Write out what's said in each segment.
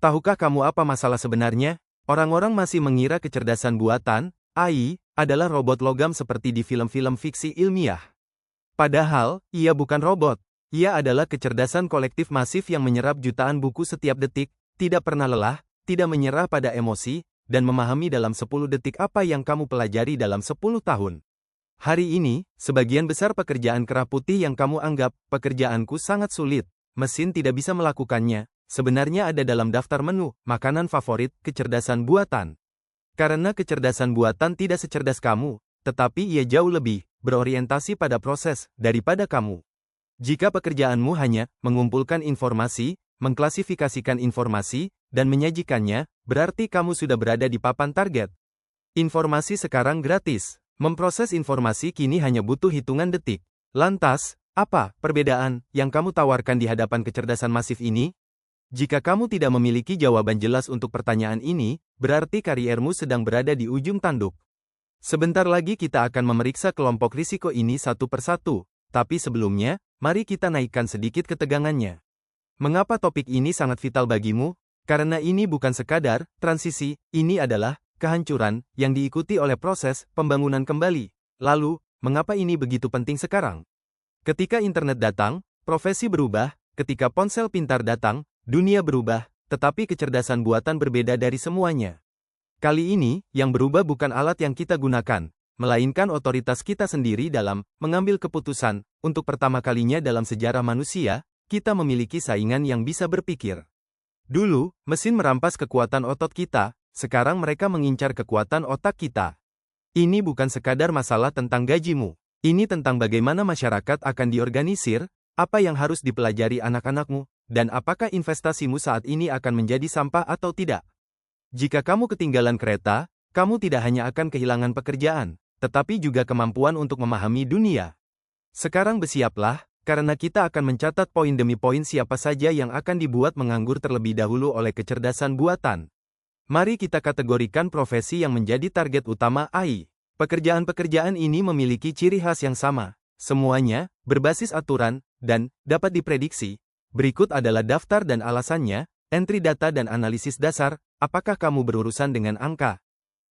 Tahukah kamu apa masalah sebenarnya? Orang-orang masih mengira kecerdasan buatan, AI, adalah robot logam seperti di film-film fiksi ilmiah. Padahal, ia bukan robot. Ia adalah kecerdasan kolektif masif yang menyerap jutaan buku setiap detik, tidak pernah lelah, tidak menyerah pada emosi, dan memahami dalam 10 detik apa yang kamu pelajari dalam 10 tahun. Hari ini, sebagian besar pekerjaan kerah putih yang kamu anggap, pekerjaanku sangat sulit, mesin tidak bisa melakukannya, sebenarnya ada dalam daftar menu, makanan favorit, kecerdasan buatan. Karena kecerdasan buatan tidak secerdas kamu, tetapi ia jauh lebih berorientasi pada proses daripada kamu. Jika pekerjaanmu hanya mengumpulkan informasi, mengklasifikasikan informasi, dan menyajikannya, berarti kamu sudah berada di papan target. Informasi sekarang gratis. Memproses informasi kini hanya butuh hitungan detik. Lantas, apa perbedaan yang kamu tawarkan di hadapan kecerdasan masif ini? Jika kamu tidak memiliki jawaban jelas untuk pertanyaan ini, berarti kariermu sedang berada di ujung tanduk. Sebentar lagi kita akan memeriksa kelompok risiko ini satu persatu, tapi sebelumnya, mari kita naikkan sedikit ketegangannya. Mengapa topik ini sangat vital bagimu? Karena ini bukan sekadar transisi, ini adalah kehancuran yang diikuti oleh proses pembangunan kembali. Lalu, mengapa ini begitu penting sekarang? Ketika internet datang, profesi berubah, ketika ponsel pintar datang, dunia berubah, tetapi kecerdasan buatan berbeda dari semuanya. Kali ini, yang berubah bukan alat yang kita gunakan, melainkan otoritas kita sendiri dalam mengambil keputusan. Untuk pertama kalinya dalam sejarah manusia, kita memiliki saingan yang bisa berpikir. Dulu, mesin merampas kekuatan otot kita, sekarang mereka mengincar kekuatan otak kita. Ini bukan sekadar masalah tentang gajimu. Ini tentang bagaimana masyarakat akan diorganisir, apa yang harus dipelajari anak-anakmu, dan apakah investasimu saat ini akan menjadi sampah atau tidak. Jika kamu ketinggalan kereta, kamu tidak hanya akan kehilangan pekerjaan, tetapi juga kemampuan untuk memahami dunia. Sekarang bersiaplah, karena kita akan mencatat poin demi poin siapa saja yang akan dibuat menganggur terlebih dahulu oleh kecerdasan buatan. Mari kita kategorikan profesi yang menjadi target utama AI. Pekerjaan-pekerjaan ini memiliki ciri khas yang sama. Semuanya berbasis aturan dan dapat diprediksi. Berikut adalah daftar dan alasannya, entry data dan analisis dasar. Apakah kamu berurusan dengan angka?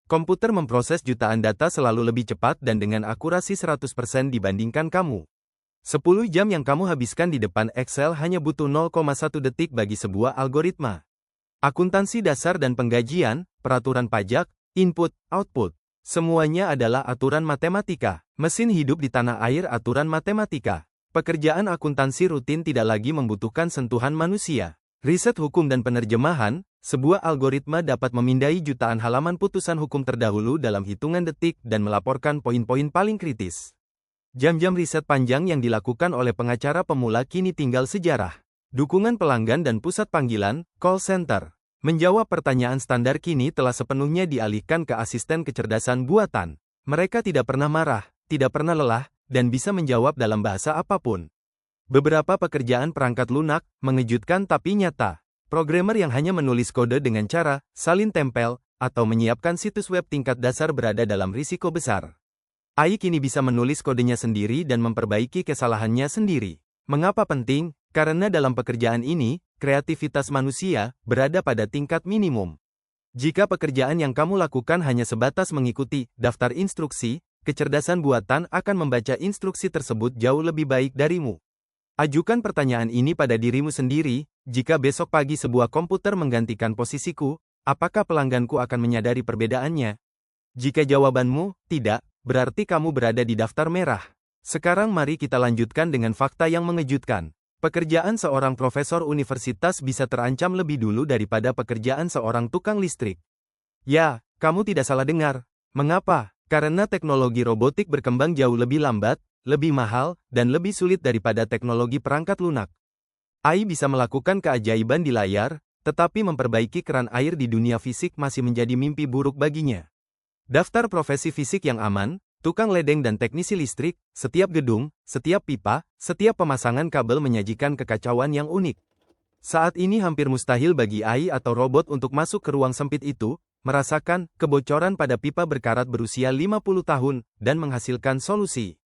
Komputer memproses jutaan data selalu lebih cepat dan dengan akurasi 100% dibandingkan kamu. 10 jam yang kamu habiskan di depan Excel hanya butuh 0,1 detik bagi sebuah algoritma. Akuntansi dasar dan penggajian, peraturan pajak, input, output. Semuanya adalah aturan matematika. Mesin hidup di tanah air aturan matematika. Pekerjaan akuntansi rutin tidak lagi membutuhkan sentuhan manusia. Riset hukum dan penerjemahan, sebuah algoritma dapat memindai jutaan halaman putusan hukum terdahulu dalam hitungan detik dan melaporkan poin-poin paling kritis. Jam-jam riset panjang yang dilakukan oleh pengacara pemula kini tinggal sejarah. Dukungan pelanggan dan pusat panggilan, call center. Menjawab pertanyaan standar kini telah sepenuhnya dialihkan ke asisten kecerdasan buatan. Mereka tidak pernah marah, tidak pernah lelah, dan bisa menjawab dalam bahasa apapun. Beberapa pekerjaan perangkat lunak, mengejutkan tapi nyata. Programmer yang hanya menulis kode dengan cara salin tempel, atau menyiapkan situs web tingkat dasar berada dalam risiko besar. AI kini bisa menulis kodenya sendiri dan memperbaiki kesalahannya sendiri. Mengapa penting? Karena dalam pekerjaan ini, kreativitas manusia berada pada tingkat minimum. Jika pekerjaan yang kamu lakukan hanya sebatas mengikuti daftar instruksi, kecerdasan buatan akan membaca instruksi tersebut jauh lebih baik darimu. Ajukan pertanyaan ini pada dirimu sendiri, jika besok pagi sebuah komputer menggantikan posisiku, apakah pelangganku akan menyadari perbedaannya? Jika jawabanmu tidak, berarti kamu berada di daftar merah. Sekarang mari kita lanjutkan dengan fakta yang mengejutkan. Pekerjaan seorang profesor universitas bisa terancam lebih dulu daripada pekerjaan seorang tukang listrik. Ya, kamu tidak salah dengar. Mengapa? Karena teknologi robotik berkembang jauh lebih lambat, lebih mahal, dan lebih sulit daripada teknologi perangkat lunak. AI bisa melakukan keajaiban di layar, tetapi memperbaiki keran air di dunia fisik masih menjadi mimpi buruk baginya. Daftar profesi fisik yang aman, tukang ledeng dan teknisi listrik, setiap gedung, setiap pipa, setiap pemasangan kabel menyajikan kekacauan yang unik. Saat ini hampir mustahil bagi AI atau robot untuk masuk ke ruang sempit itu, merasakan kebocoran pada pipa berkarat berusia 50 tahun, dan menghasilkan solusi.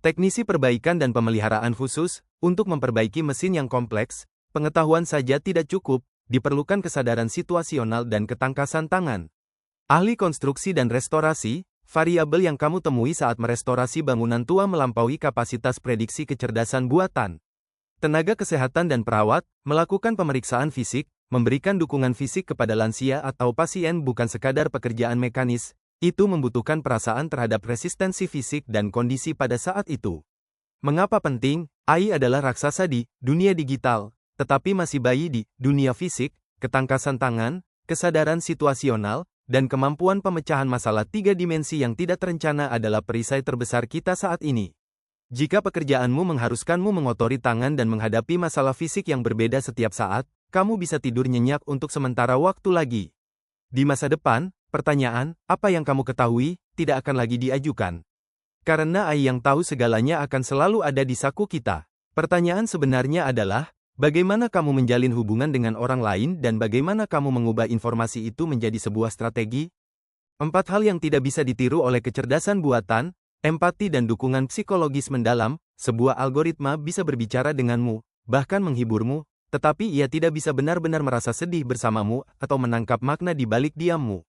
Teknisi perbaikan dan pemeliharaan khusus, untuk memperbaiki mesin yang kompleks, pengetahuan saja tidak cukup, diperlukan kesadaran situasional dan ketangkasan tangan. Ahli konstruksi dan restorasi, variabel yang kamu temui saat merestorasi bangunan tua melampaui kapasitas prediksi kecerdasan buatan. Tenaga kesehatan dan perawat, melakukan pemeriksaan fisik, memberikan dukungan fisik kepada lansia atau pasien bukan sekadar pekerjaan mekanis, itu membutuhkan perasaan terhadap resistensi fisik dan kondisi pada saat itu. Mengapa penting? AI adalah raksasa di dunia digital, tetapi masih bayi di dunia fisik, ketangkasan tangan, kesadaran situasional, dan kemampuan pemecahan masalah 3 dimensi yang tidak terencana adalah perisai terbesar kita saat ini. Jika pekerjaanmu mengharuskanmu mengotori tangan dan menghadapi masalah fisik yang berbeda setiap saat, kamu bisa tidur nyenyak untuk sementara waktu lagi. Di masa depan, pertanyaan, apa yang kamu ketahui, tidak akan lagi diajukan. Karena AI yang tahu segalanya akan selalu ada di saku kita. Pertanyaan sebenarnya adalah, bagaimana kamu menjalin hubungan dengan orang lain dan bagaimana kamu mengubah informasi itu menjadi sebuah strategi? 4 hal yang tidak bisa ditiru oleh kecerdasan buatan, empati dan dukungan psikologis mendalam. Sebuah algoritma bisa berbicara denganmu, bahkan menghiburmu, tetapi ia tidak bisa benar-benar merasa sedih bersamamu atau menangkap makna di balik diammu.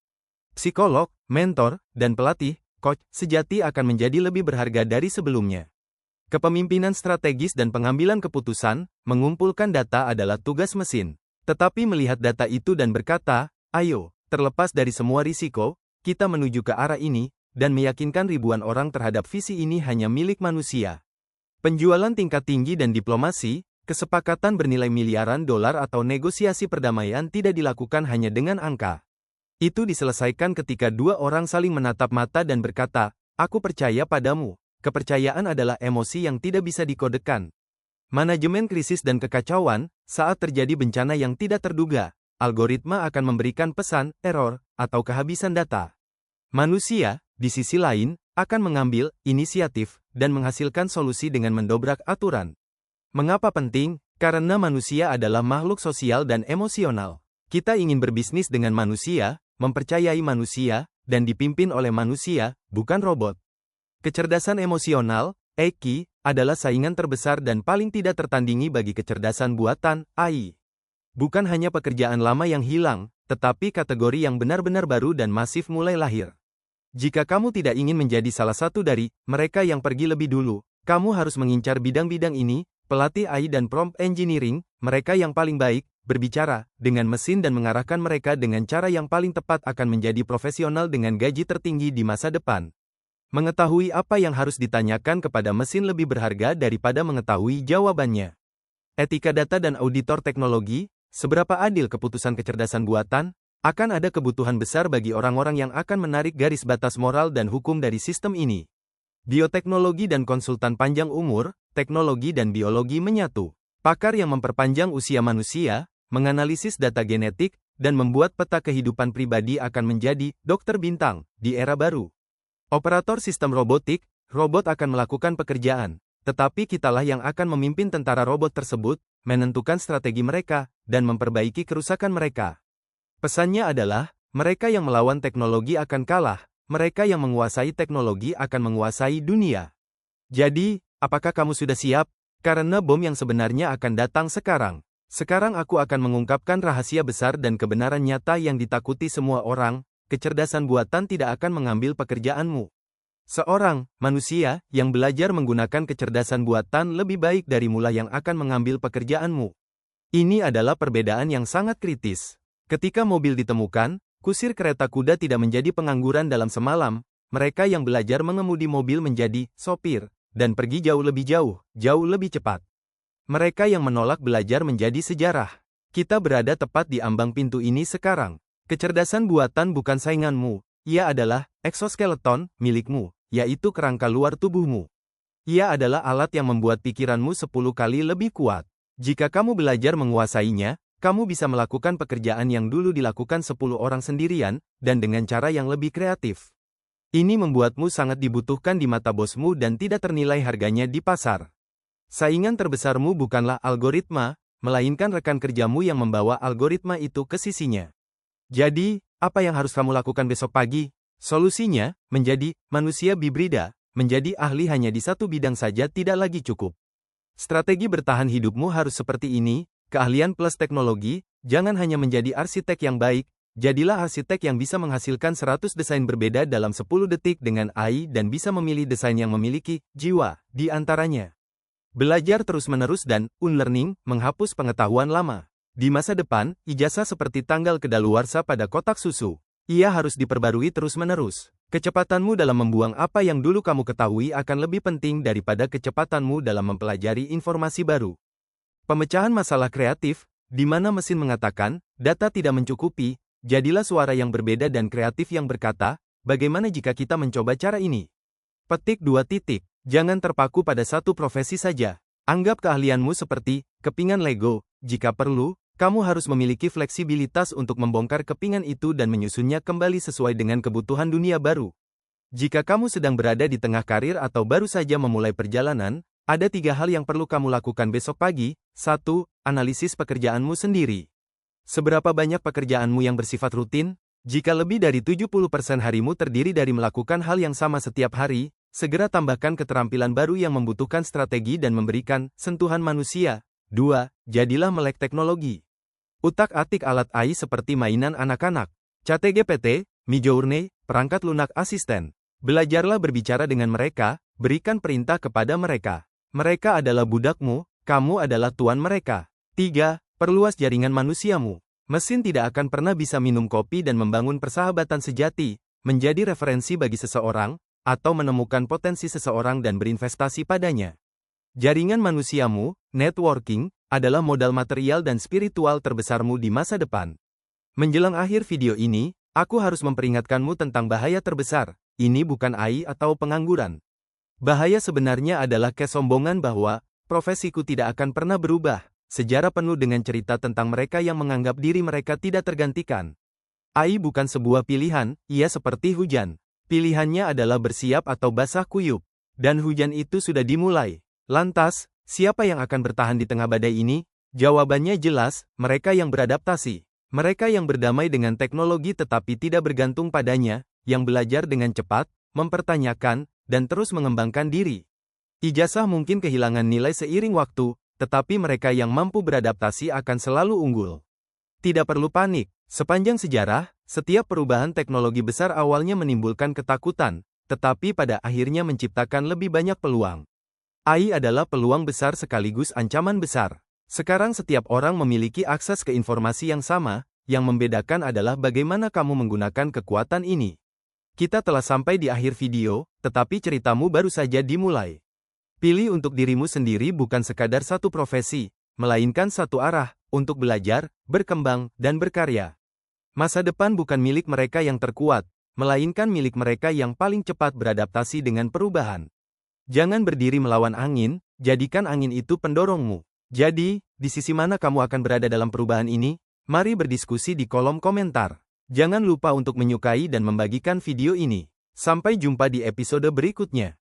Psikolog, mentor, dan pelatih, coach, sejati akan menjadi lebih berharga dari sebelumnya. Kepemimpinan strategis dan pengambilan keputusan, mengumpulkan data adalah tugas mesin. Tetapi melihat data itu dan berkata, ayo, terlepas dari semua risiko, kita menuju ke arah ini, dan meyakinkan ribuan orang terhadap visi ini hanya milik manusia. Penjualan tingkat tinggi dan diplomasi, kesepakatan bernilai miliaran dolar atau negosiasi perdamaian tidak dilakukan hanya dengan angka. Itu diselesaikan ketika 2 orang saling menatap mata dan berkata, aku percaya padamu. Kepercayaan adalah emosi yang tidak bisa dikodekan. Manajemen krisis dan kekacauan, saat terjadi bencana yang tidak terduga, algoritma akan memberikan pesan, error, atau kehabisan data. Manusia, di sisi lain, akan mengambil inisiatif dan menghasilkan solusi dengan mendobrak aturan. Mengapa penting? Karena manusia adalah makhluk sosial dan emosional. Kita ingin berbisnis dengan manusia, mempercayai manusia, dan dipimpin oleh manusia, bukan robot. Kecerdasan emosional, EQ, adalah saingan terbesar dan paling tidak tertandingi bagi kecerdasan buatan, AI. Bukan hanya pekerjaan lama yang hilang, tetapi kategori yang benar-benar baru dan masif mulai lahir. Jika kamu tidak ingin menjadi salah satu dari mereka yang pergi lebih dulu, kamu harus mengincar bidang-bidang ini, pelatih AI dan prompt engineering, mereka yang paling baik, berbicara dengan mesin dan mengarahkan mereka dengan cara yang paling tepat akan menjadi profesional dengan gaji tertinggi di masa depan. Mengetahui apa yang harus ditanyakan kepada mesin lebih berharga daripada mengetahui jawabannya. Etika data dan auditor teknologi, seberapa adil keputusan kecerdasan buatan? Akan ada kebutuhan besar bagi orang-orang yang akan menarik garis batas moral dan hukum dari sistem ini. Bioteknologi dan konsultan panjang umur, teknologi dan biologi menyatu. Pakar yang memperpanjang usia manusia, menganalisis data genetik, dan membuat peta kehidupan pribadi akan menjadi dokter bintang di era baru. Operator sistem robotik, robot akan melakukan pekerjaan, tetapi kitalah yang akan memimpin tentara robot tersebut, menentukan strategi mereka, dan memperbaiki kerusakan mereka. Pesannya adalah, mereka yang melawan teknologi akan kalah, mereka yang menguasai teknologi akan menguasai dunia. Jadi, apakah kamu sudah siap? Karena bom yang sebenarnya akan datang sekarang. Sekarang aku akan mengungkapkan rahasia besar dan kebenaran nyata yang ditakuti semua orang, kecerdasan buatan tidak akan mengambil pekerjaanmu. Seorang manusia yang belajar menggunakan kecerdasan buatan lebih baik dari mula yang akan mengambil pekerjaanmu. Ini adalah perbedaan yang sangat kritis. Ketika mobil ditemukan, kusir kereta kuda tidak menjadi pengangguran dalam semalam, mereka yang belajar mengemudi mobil menjadi sopir, dan pergi jauh lebih cepat. Mereka yang menolak belajar menjadi sejarah. Kita berada tepat di ambang pintu ini sekarang. Kecerdasan buatan bukan sainganmu, ia adalah exoskeleton milikmu, yaitu kerangka luar tubuhmu. Ia adalah alat yang membuat pikiranmu 10 kali lebih kuat. Jika kamu belajar menguasainya, kamu bisa melakukan pekerjaan yang dulu dilakukan 10 orang sendirian, dan dengan cara yang lebih kreatif. Ini membuatmu sangat dibutuhkan di mata bosmu dan tidak ternilai harganya di pasar. Saingan terbesarmu bukanlah algoritma, melainkan rekan kerjamu yang membawa algoritma itu ke sisinya. Jadi, apa yang harus kamu lakukan besok pagi? Solusinya, menjadi manusia hibrida, menjadi ahli hanya di satu bidang saja tidak lagi cukup. Strategi bertahan hidupmu harus seperti ini, keahlian plus teknologi, jangan hanya menjadi arsitek yang baik, jadilah arsitek yang bisa menghasilkan 100 desain berbeda dalam 10 detik dengan AI dan bisa memilih desain yang memiliki jiwa di antaranya. Belajar terus-menerus dan unlearning, menghapus pengetahuan lama. Di masa depan, ijazah seperti tanggal kedaluarsa pada kotak susu. Ia harus diperbarui terus-menerus. Kecepatanmu dalam membuang apa yang dulu kamu ketahui akan lebih penting daripada kecepatanmu dalam mempelajari informasi baru. Pemecahan masalah kreatif, di mana mesin mengatakan, data tidak mencukupi, jadilah suara yang berbeda dan kreatif yang berkata, bagaimana jika kita mencoba cara ini? Petik 2 titik. Jangan terpaku pada satu profesi saja. Anggap keahlianmu seperti kepingan Lego. Jika perlu, kamu harus memiliki fleksibilitas untuk membongkar kepingan itu dan menyusunnya kembali sesuai dengan kebutuhan dunia baru. Jika kamu sedang berada di tengah karir atau baru saja memulai perjalanan, ada 3 hal yang perlu kamu lakukan besok pagi. 1. Analisis pekerjaanmu sendiri. Seberapa banyak pekerjaanmu yang bersifat rutin? Jika lebih dari 70% harimu terdiri dari melakukan hal yang sama setiap hari, segera tambahkan keterampilan baru yang membutuhkan strategi dan memberikan sentuhan manusia. 2. Jadilah melek teknologi. Utak-atik alat AI seperti mainan anak-anak. ChatGPT, Midjourney, perangkat lunak asisten. Belajarlah berbicara dengan mereka, berikan perintah kepada mereka. Mereka adalah budakmu, kamu adalah tuan mereka. 3. Perluas jaringan manusiamu. Mesin tidak akan pernah bisa minum kopi dan membangun persahabatan sejati, menjadi referensi bagi seseorang, atau menemukan potensi seseorang dan berinvestasi padanya. Jaringan manusiamu, networking, adalah modal material dan spiritual terbesarmu di masa depan. Menjelang akhir video ini, aku harus memperingatkanmu tentang bahaya terbesar. Ini bukan AI atau pengangguran. Bahaya sebenarnya adalah kesombongan bahwa, profesiku tidak akan pernah berubah. Sejarah penuh dengan cerita tentang mereka yang menganggap diri mereka tidak tergantikan. AI bukan sebuah pilihan, ia seperti hujan. Pilihannya adalah bersiap atau basah kuyup. Dan hujan itu sudah dimulai. Lantas, siapa yang akan bertahan di tengah badai ini? Jawabannya jelas, mereka yang beradaptasi. Mereka yang berdamai dengan teknologi tetapi tidak bergantung padanya, yang belajar dengan cepat, mempertanyakan, dan terus mengembangkan diri. Ijazah mungkin kehilangan nilai seiring waktu, tetapi mereka yang mampu beradaptasi akan selalu unggul. Tidak perlu panik. Sepanjang sejarah, setiap perubahan teknologi besar awalnya menimbulkan ketakutan, tetapi pada akhirnya menciptakan lebih banyak peluang. AI adalah peluang besar sekaligus ancaman besar. Sekarang setiap orang memiliki akses ke informasi yang sama, yang membedakan adalah bagaimana kamu menggunakan kekuatan ini. Kita telah sampai di akhir video, tetapi ceritamu baru saja dimulai. Pilih untuk dirimu sendiri bukan sekadar satu profesi, melainkan satu arah, untuk belajar, berkembang, dan berkarya. Masa depan bukan milik mereka yang terkuat, melainkan milik mereka yang paling cepat beradaptasi dengan perubahan. Jangan berdiri melawan angin, jadikan angin itu pendorongmu. Jadi, di sisi mana kamu akan berada dalam perubahan ini? Mari berdiskusi di kolom komentar. Jangan lupa untuk menyukai dan membagikan video ini. Sampai jumpa di episode berikutnya.